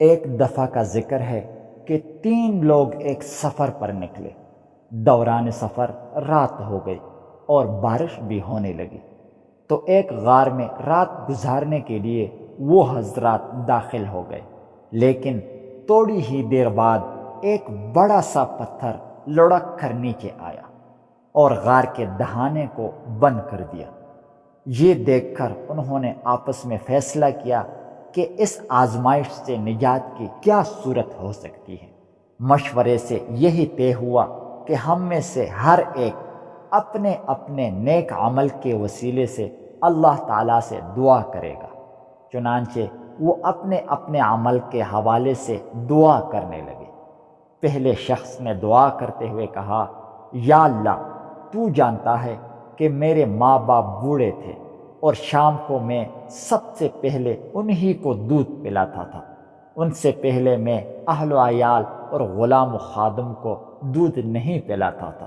ایک دفعہ کا ذکر ہے کہ 3 لوگ ایک سفر پر نکلے۔ دوران سفر رات ہو گئی اور بارش بھی ہونے لگی، تو ایک غار میں رات گزارنے کے لیے وہ حضرات داخل ہو گئے۔ لیکن تھوڑی ہی دیر بعد ایک بڑا سا پتھر لڑک کر نیچے آیا اور غار کے دہانے کو بند کر دیا۔ یہ دیکھ کر انہوں نے آپس میں فیصلہ کیا کہ اس آزمائش سے نجات کی کیا صورت ہو سکتی ہے۔ مشورے سے یہی طے ہوا کہ ہم میں سے ہر ایک اپنے اپنے نیک عمل کے وسیلے سے اللہ تعالیٰ سے دعا کرے گا۔ چنانچہ وہ اپنے اپنے عمل کے حوالے سے دعا کرنے لگے۔ پہلے شخص نے دعا کرتے ہوئے کہا، یا اللہ، تو جانتا ہے کہ میرے ماں باپ بوڑھے تھے اور شام کو میں سب سے پہلے انہی کو دودھ پلاتا تھا۔ ان سے پہلے میں اہل و عیال اور غلام و خادم کو دودھ نہیں پلاتا تھا۔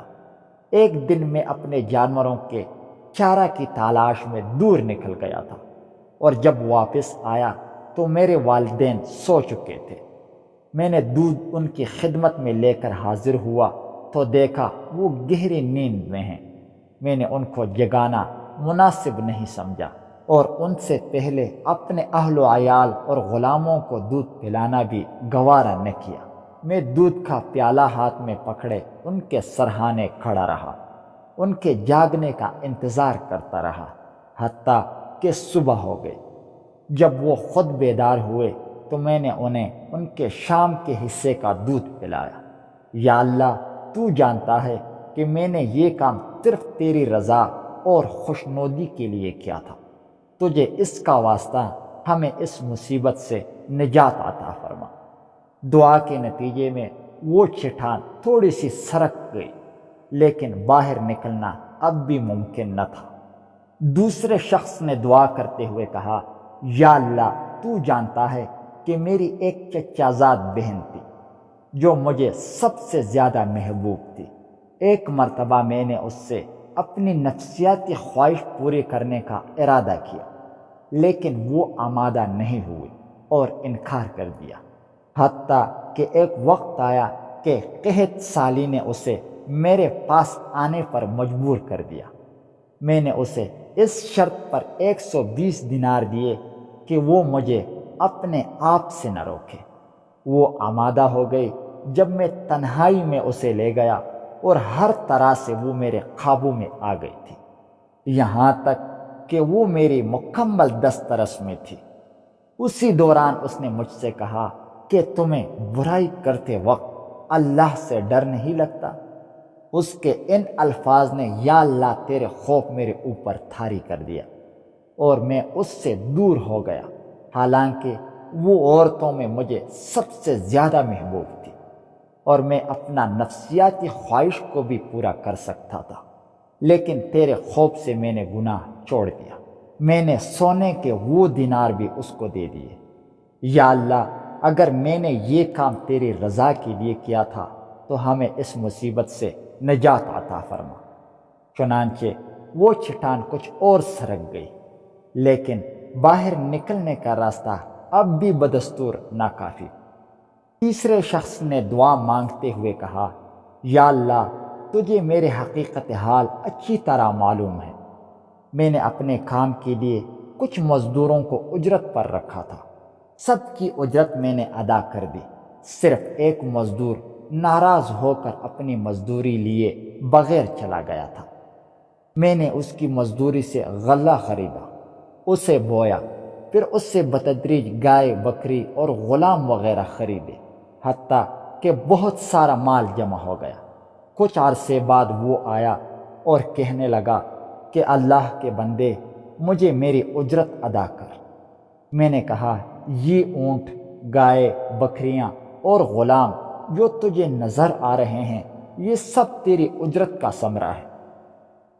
ایک دن میں اپنے جانوروں کے چارہ کی تلاش میں دور نکل گیا تھا، اور جب واپس آیا تو میرے والدین سو چکے تھے۔ میں نے دودھ ان کی خدمت میں لے کر حاضر ہوا تو دیکھا وہ گہری نیند میں ہیں۔ میں نے ان کو جگانا مناسب نہیں سمجھا اور ان سے پہلے اپنے اہل و عیال اور غلاموں کو دودھ پلانا بھی گوارا نہ کیا۔ میں دودھ کا پیالہ ہاتھ میں پکڑے ان کے سرہانے کھڑا رہا، ان کے جاگنے کا انتظار کرتا رہا، حتیٰ کہ صبح ہو گئی۔ جب وہ خود بیدار ہوئے تو میں نے انہیں ان کے شام کے حصے کا دودھ پلایا۔ یا اللہ، تو جانتا ہے کہ میں نے یہ کام صرف تیری رضا اور خوشنودی کے لیے کیا تھا۔ تجھے اس کا واسطہ ہمیں اس مصیبت سے نجات عطا فرما۔ دعا کے نتیجے میں وہ چٹان تھوڑی سی سرک گئی، لیکن باہر نکلنا اب بھی ممکن نہ تھا۔ دوسرے شخص نے دعا کرتے ہوئے کہا، یا اللہ، تو جانتا ہے کہ میری ایک چچا زاد بہن تھی جو مجھے سب سے زیادہ محبوب تھی۔ ایک مرتبہ میں نے اس سے اپنی نفسیاتی خواہش پوری کرنے کا ارادہ کیا، لیکن وہ آمادہ نہیں ہوئی اور انکار کر دیا، حتیٰ کہ ایک وقت آیا کہ قحط سالی نے اسے میرے پاس آنے پر مجبور کر دیا۔ میں نے اسے اس شرط پر 120 دینار دیے کہ وہ مجھے اپنے آپ سے نہ روکے۔ وہ آمادہ ہو گئی جب میں تنہائی میں اسے لے گیا، اور ہر طرح سے وہ میرے قابو میں آ گئی تھی، یہاں تک کہ وہ میری مکمل دسترس میں تھی۔ اسی دوران اس نے مجھ سے کہا کہ تمہیں برائی کرتے وقت اللہ سے ڈر نہیں لگتا؟ اس کے ان الفاظ نے یا اللہ تیرے خوف میرے اوپر طاری کر دیا، اور میں اس سے دور ہو گیا، حالانکہ وہ عورتوں میں مجھے سب سے زیادہ محبوب تھی، اور میں اپنا نفسیاتی خواہش کو بھی پورا کر سکتا تھا، لیکن تیرے خوف سے میں نے گناہ چھوڑ دیا۔ میں نے سونے کے وہ دینار بھی اس کو دے دیے۔ یا اللہ، اگر میں نے یہ کام تیری رضا کے لیے کیا تھا تو ہمیں اس مصیبت سے نجات عطا فرما۔ چنانچہ وہ چٹان کچھ اور سرک گئی، لیکن باہر نکلنے کا راستہ اب بھی بدستور ناکافی۔ تیسرے شخص نے دعا مانگتے ہوئے کہا، یا اللہ، تجھے میرے حقیقت حال اچھی طرح معلوم ہے۔ میں نے اپنے کام کے لیے کچھ مزدوروں کو اجرت پر رکھا تھا، سب کی اجرت میں نے ادا کر دی، صرف ایک مزدور ناراض ہو کر اپنی مزدوری لیے بغیر چلا گیا تھا۔ میں نے اس کی مزدوری سے غلہ خریدا، اسے بویا، پھر اس سے بتدریج گائے، بکری اور غلام وغیرہ خریدے، حتیٰ کہ بہت سارا مال جمع ہو گیا۔ کچھ عرصے بعد وہ آیا اور کہنے لگا کہ اللہ کے بندے، مجھے میری اجرت ادا کر۔ میں نے کہا، یہ اونٹ، گائے، بکریاں اور غلام جو تجھے نظر آ رہے ہیں، یہ سب تیری اجرت کا ثمرہ ہے،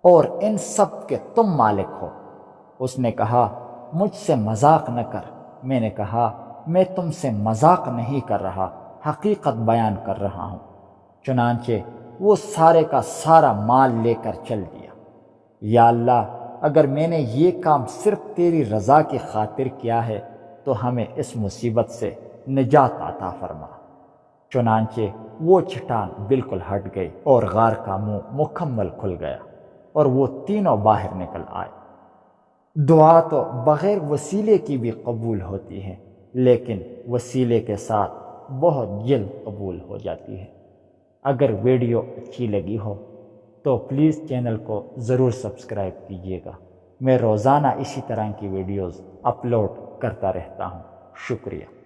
اور ان سب کے تم مالک ہو۔ اس نے کہا، مجھ سے مذاق نہ کر۔ میں نے کہا، میں تم سے مذاق نہیں کر رہا، حقیقت بیان کر رہا ہوں۔ چنانچہ وہ سارے کا سارا مال لے کر چل دیا۔ یا اللہ، اگر میں نے یہ کام صرف تیری رضا کی خاطر کیا ہے تو ہمیں اس مصیبت سے نجات عطا فرما۔ چنانچہ وہ چٹان بالکل ہٹ گئی اور غار کا منہ مکمل کھل گیا اور وہ تینوں باہر نکل آئے۔ دعا تو بغیر وسیلے کی بھی قبول ہوتی ہے، لیکن وسیلے کے ساتھ بہت جلد قبول ہو جاتی ہے۔ اگر ویڈیو اچھی لگی ہو تو پلیز چینل کو ضرور سبسکرائب کیجیے گا۔ میں روزانہ اسی طرح کی ویڈیوز اپلوڈ کرتا رہتا ہوں۔ شکریہ۔